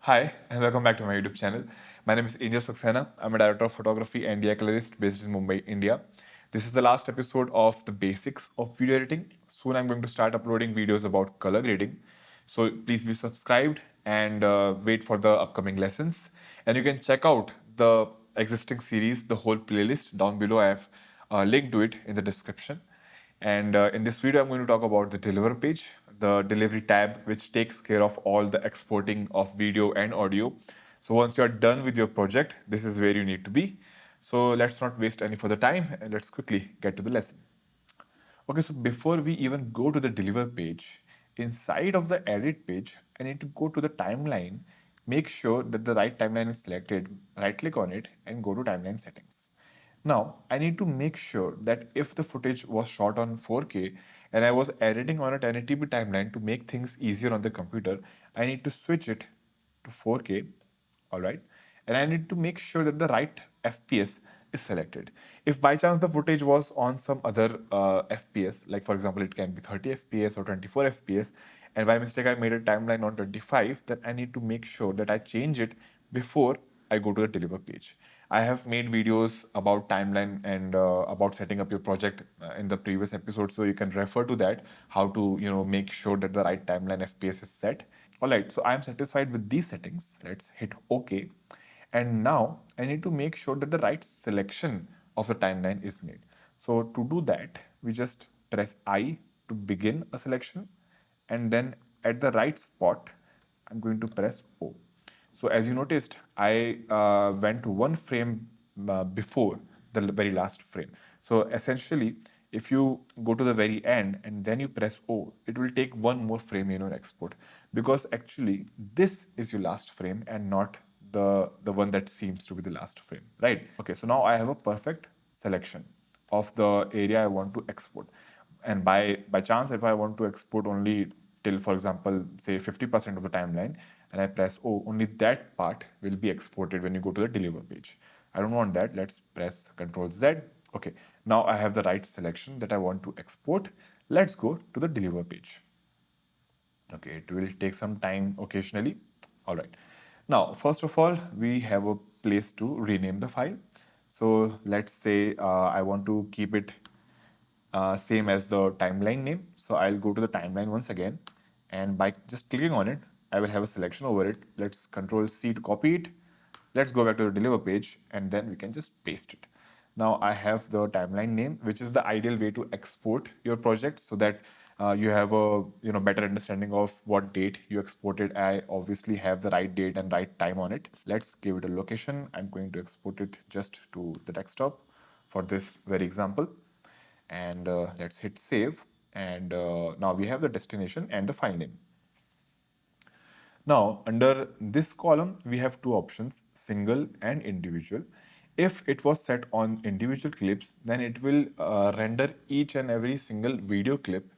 Hi, and welcome back to my YouTube channel. My name is Angel Saxena. I'm a director of photography and DI colorist based in Mumbai, India. This is the last episode of the basics of video editing. Soon I'm going to start uploading videos about color grading. So please be subscribed and wait for the upcoming lessons. And you can check out the existing series, the whole playlist down below. I have linked to it in the description. And in this video, I'm going to talk about the deliver page, the delivery tab, which takes care of all the exporting of video and audio. So once you're done with your project, this is where you need to be. So let's not waste any further time and let's quickly get to the lesson. Okay, so before we even go to the deliver page, inside of the edit page, I need to go to the timeline, make sure that the right timeline is selected, right click on it and go to timeline settings. Now, I need to make sure that if the footage was shot on 4K and I was editing on a 1080p timeline to make things easier on the computer, I need to switch it to 4K, all right? And I need to make sure that the right FPS is selected. If by chance the footage was on some other FPS, like for example, it can be 30 FPS or 24 FPS, and by mistake I made a timeline on 25, then I need to make sure that I change it before I go to the deliver page. I have made videos about timeline and about setting up your project in the previous episode, so you can refer to that, how to make sure that the right timeline FPS is set. All right, so I'm satisfied with these settings. Let's hit OK. And now I need to make sure that the right selection of the timeline is made. So to do that, we just press I to begin a selection, and then at the right spot, I'm going to press O. So as you noticed, I went to one frame before the very last frame. So essentially, if you go to the very end and then you press O, it will take one more frame in your export, because actually this is your last frame and not the one that seems to be the last frame, right? Okay, so now I have a perfect selection of the area I want to export. And by chance, if I want to export only till, for example, say 50% of the timeline, and I press O, only that part will be exported when you go to the deliver page. I don't want that. Let's press Ctrl Z. Okay, now I have the right selection that I want to export. Let's go to the deliver page. Okay, it will take some time occasionally. All right. Now, first of all, we have a place to rename the file. So let's say I want to keep it same as the timeline name. So I'll go to the timeline once again, and by just clicking on it, I will have a selection over it. Let's Control C to copy it. Let's go back to the deliver page, and then we can just paste it. Now I have the timeline name, which is the ideal way to export your project, so that you have a better understanding of what date you exported. I obviously have the right date and right time on it. Let's give it a location. I'm going to export it just to the desktop for this very example, and let's hit save. And now we have the destination and the file name. Now, under this column, we have two options, single and individual. If it was set on individual clips, then it will render each and every single video clip,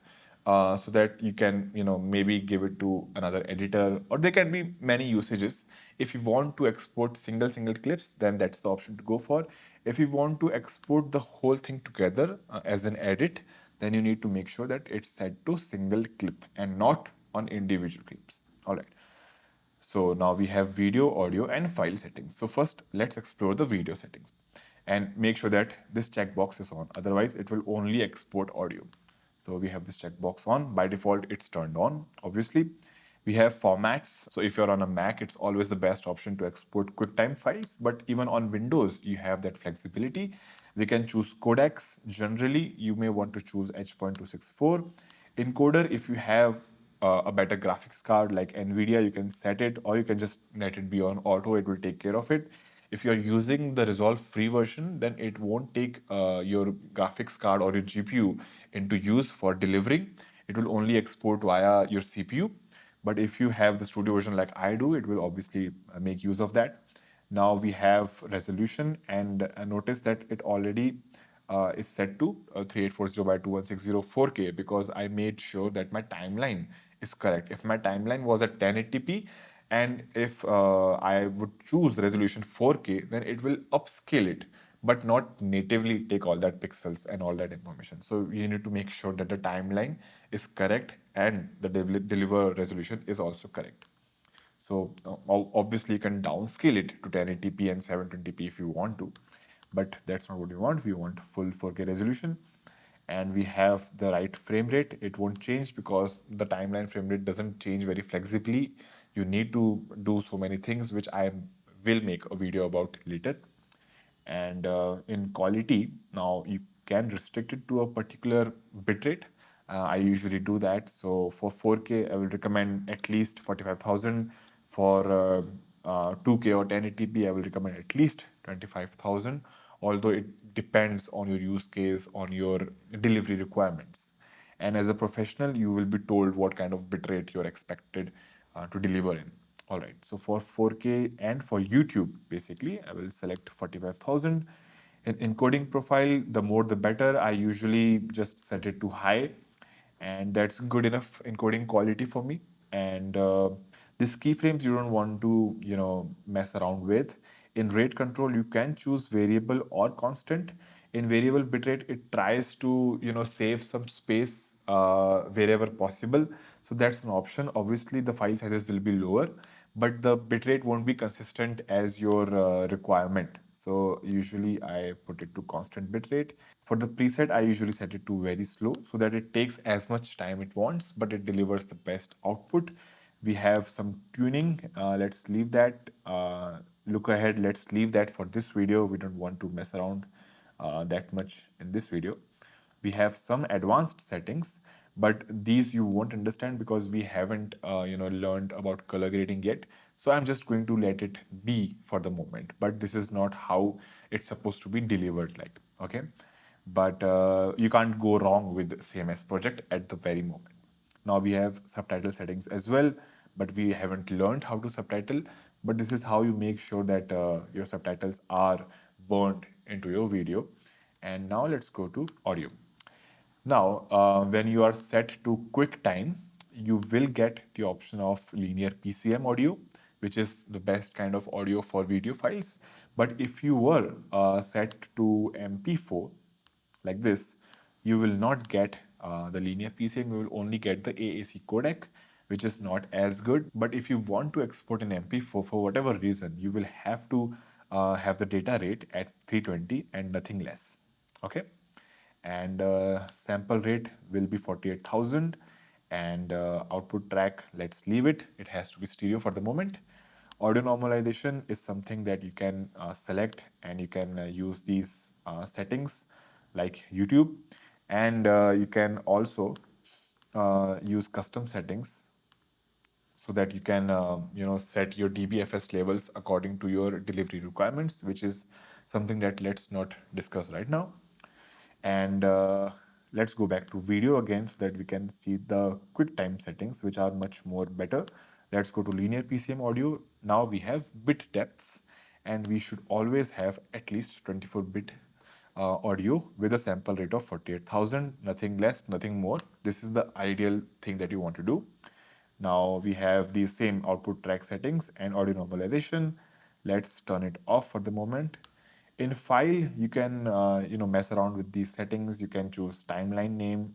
so that you can, maybe give it to another editor, or there can be many usages. If you want to export single clips, then that's the option to go for. If you want to export the whole thing together as an edit, then you need to make sure that it's set to single clip and not on individual clips. All right. So now we have video, audio, and file settings. So first, let's explore the video settings and make sure that this checkbox is on. Otherwise, it will only export audio. So we have this checkbox on. By default, it's turned on, obviously. We have formats. So if you're on a Mac, it's always the best option to export QuickTime files. But even on Windows, you have that flexibility. We can choose codecs. Generally, you may want to choose H.264. Encoder, if you have a better graphics card like NVIDIA, you can set it, or you can just let it be on auto. It will take care of it. If you're using the Resolve free version, then it won't take your graphics card or your GPU into use for delivering. It will only export via your CPU. But if you have the studio version like I do, it will obviously make use of that. Now we have resolution, and notice that it already is set to 3840 by 2160 4K, because I made sure that my timeline is correct. If my timeline was at 1080p, and if I would choose resolution 4K, then it will upscale it, but not natively take all that pixels and all that information. So you need to make sure that the timeline is correct and the deliver resolution is also correct. So obviously you can downscale it to 1080p and 720p if you want to, but that's not what we want. We want full 4K resolution, and we have the right frame rate. It won't change because the timeline frame rate doesn't change very flexibly. You need to do so many things, which I will make a video about later. And in quality, now you can restrict it to a particular bitrate. I usually do that. So for 4K, I will recommend at least 45,000. For 2K or 1080p, I will recommend at least 25,000. Although it depends on your use case, on your delivery requirements. And as a professional, you will be told what kind of bitrate you're expected to deliver in. All right, so for 4K and for YouTube, basically, I will select 45,000. In encoding profile, the more the better. I usually just set it to high, and that's good enough encoding quality for me. And these keyframes you don't want to mess around with. In rate control, you can choose variable or constant. In variable bitrate, it tries to save some space wherever possible, so that's an option. Obviously the file sizes will be lower, but the bitrate won't be consistent as your requirement. So usually I put it to constant bitrate. For the preset, I usually set it to very slow so that it takes as much time it wants, but it delivers the best output. We have some tuning. Let's leave that. Look ahead. Let's leave that for this video. We don't want to mess around that much in this video. We have some advanced settings, but these you won't understand because we haven't learned about color grading yet. So I'm just going to let it be for the moment, but this is not how it's supposed to be delivered like. Okay, but you can't go wrong with CMS project at the very moment. Now we have subtitle settings as well, but we haven't learned how to subtitle. But this is how you make sure that your subtitles are burned into your video. And now let's go to audio. Now, when you are set to QuickTime, you will get the option of linear PCM audio, which is the best kind of audio for video files. But if you were set to MP4, like this, you will not get the linear PCM, you will only get the AAC codec, which is not as good. But if you want to export an MP4 for whatever reason, you will have to have the data rate at 320 and nothing less. Okay, and sample rate will be 48,000, and output track, let's leave it. It has to be stereo for the moment. Audio normalization is something that you can select, and you can use these settings like YouTube, and you can also use custom settings so that you can set your dBFS levels according to your delivery requirements, which is something that let's not discuss right now. And let's go back to video again so that we can see the QuickTime settings, which are much more better. Let's go to linear PCM audio. Now we have bit depths, and we should always have at least 24-bit audio with a sample rate of 48,000, nothing less, nothing more. This is the ideal thing that you want to do. Now we have the same output track settings and audio normalization. Let's turn it off for the moment. In file, you can mess around with these settings. You can choose timeline name,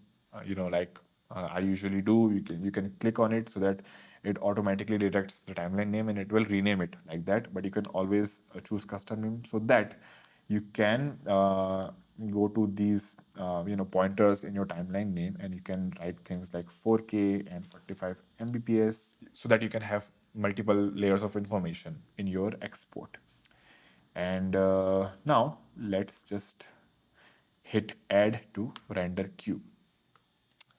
like I usually do. You can click on it so that it automatically detects the timeline name and it will rename it like that. But you can always choose custom name so that you can go to these pointers in your timeline name, and you can write things like 4K and 45 Mbps so that you can have multiple layers of information in your export. And now let's just hit add to render queue.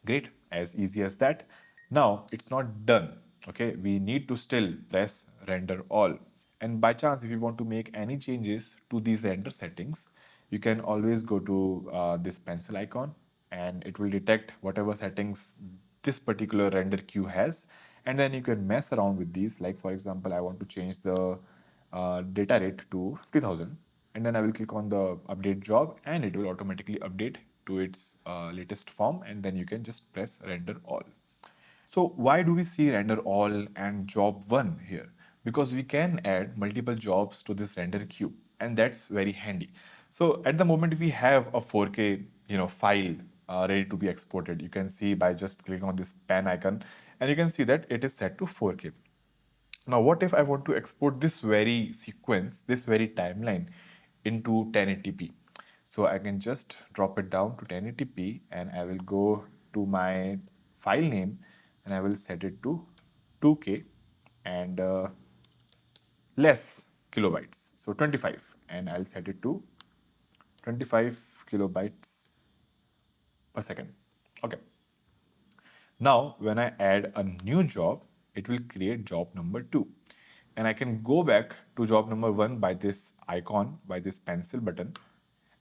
Great, as easy as that. Now it's not done. Okay, we need to still press render all. And by chance, if you want to make any changes to these render settings, you can always go to this pencil icon, and it will detect whatever settings this particular render queue has. And then you can mess around with these. Like for example, I want to change the data rate to 50,000, and then I will click on the update job, and it will automatically update to its latest form, and then you can just press render all. So why do we see render all and job 1 here? Because we can add multiple jobs to this render queue, and that's very handy. So at the moment we have a 4K file ready to be exported. You can see by just clicking on this pen icon, and you can see that it is set to 4K. Now, what if I want to export this very sequence, this very timeline into 1080p? So I can just drop it down to 1080p and I will go to my file name and I will set it to 2K and less kilobytes. So 25 and I'll set it to 25 kilobytes per second. Okay. Now, when I add a new job, it will create job number 2. And I can go back to job number 1 by this icon, by this pencil button.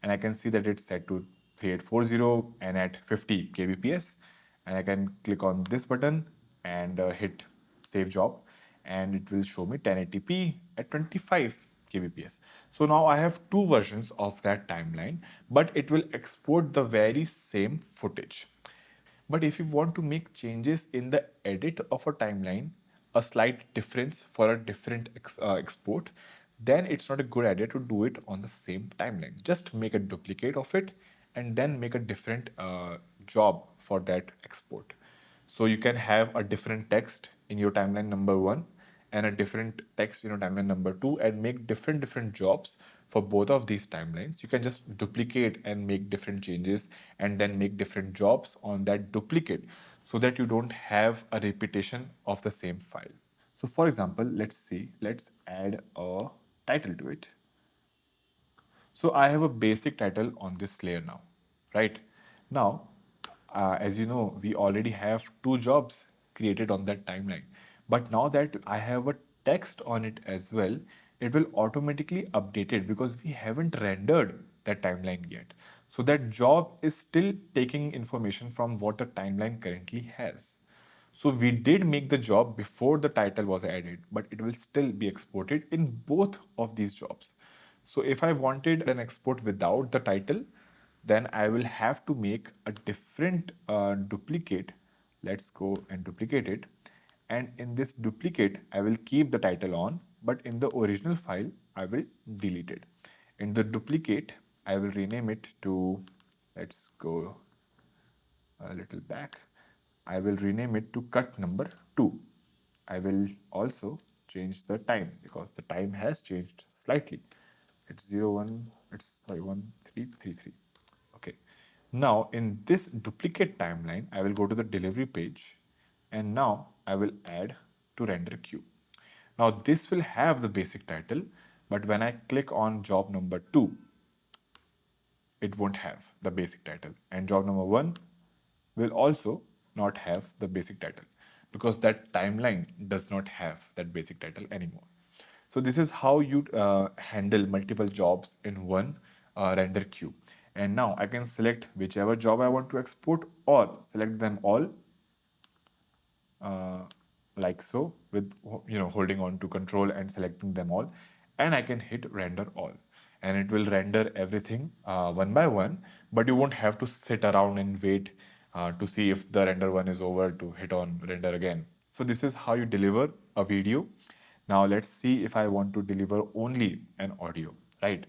And I can see that it's set to 3840 and at 50 kbps. And I can click on this button and hit save job. And it will show me 1080p at 25 kbps. So now I have two versions of that timeline, but it will export the very same footage. But if you want to make changes in the edit of a timeline, a slight difference for a different export, then it's not a good idea to do it on the same timeline. Just make a duplicate of it and then make a different job for that export. So you can have a different text in your timeline number 1 and a different text in your timeline number 2 and make different jobs for both of these timelines. You can just duplicate and make different changes and then make different jobs on that duplicate so that you don't have a repetition of the same file. So for example, let's add a title to it. So I have a basic title on this layer now, right? Now, as you know, we already have two jobs created on that timeline. But now that I have a text on it as well, it will automatically update it because we haven't rendered that timeline yet. So that job is still taking information from what the timeline currently has. So we did make the job before the title was added, but it will still be exported in both of these jobs. So if I wanted an export without the title, then I will have to make a different duplicate. Let's go and duplicate it. And in this duplicate, I will keep the title on, but in the original file, I will delete it. In the duplicate, I will rename it to, let's go a little back. I will rename it to cut number 2. I will also change the time because the time has changed slightly. It's 01, it's sorry, 1333. Okay. Now in this duplicate timeline, I will go to the delivery page and now I will add to render queue. Now this will have the basic title, but when I click on job number 2, it won't have the basic title. And job number 1 will also not have the basic title because that timeline does not have that basic title anymore. So this is how you handle multiple jobs in one render queue. And now I can select whichever job I want to export or select them all uh, like so with holding on to control and selecting them all, and I can hit render all and it will render everything one by one, but you won't have to sit around and wait to see if the render one is over to hit on render again. So this is how you deliver a video. Now let's see if I want to deliver only an audio, right?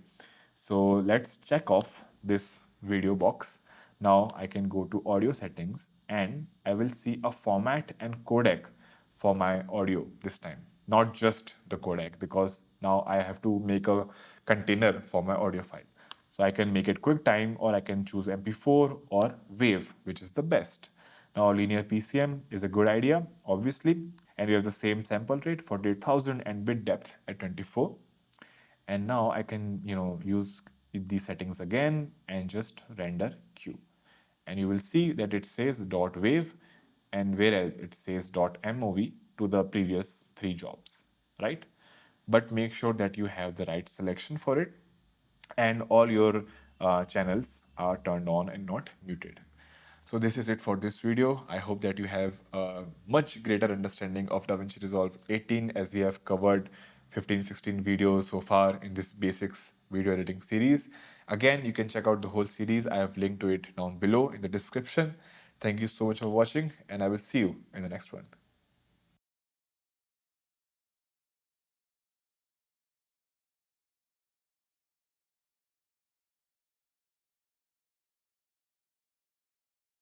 So let's check off this video box. Now I can go to audio settings and I will see a format and codec for my audio this time, not just the codec, because now I have to make a container for my audio file. So I can make it QuickTime or I can choose MP4 or WAV, which is the best. Now linear PCM is a good idea, obviously, and we have the same sample rate for 8000 and bit depth at 24. And now I can use these settings again and just render queue, and you will see that it says .wav and whereas it says .mov to the previous three jobs, right? But make sure that you have the right selection for it and all your channels are turned on and not muted. So this is it for this video. I hope that you have a much greater understanding of DaVinci Resolve 18 as we have covered 15-16 videos so far in this basics video editing series. Again, you can check out the whole series. I have linked to it down below in the description. Thank you so much for watching and I will see you in the next one.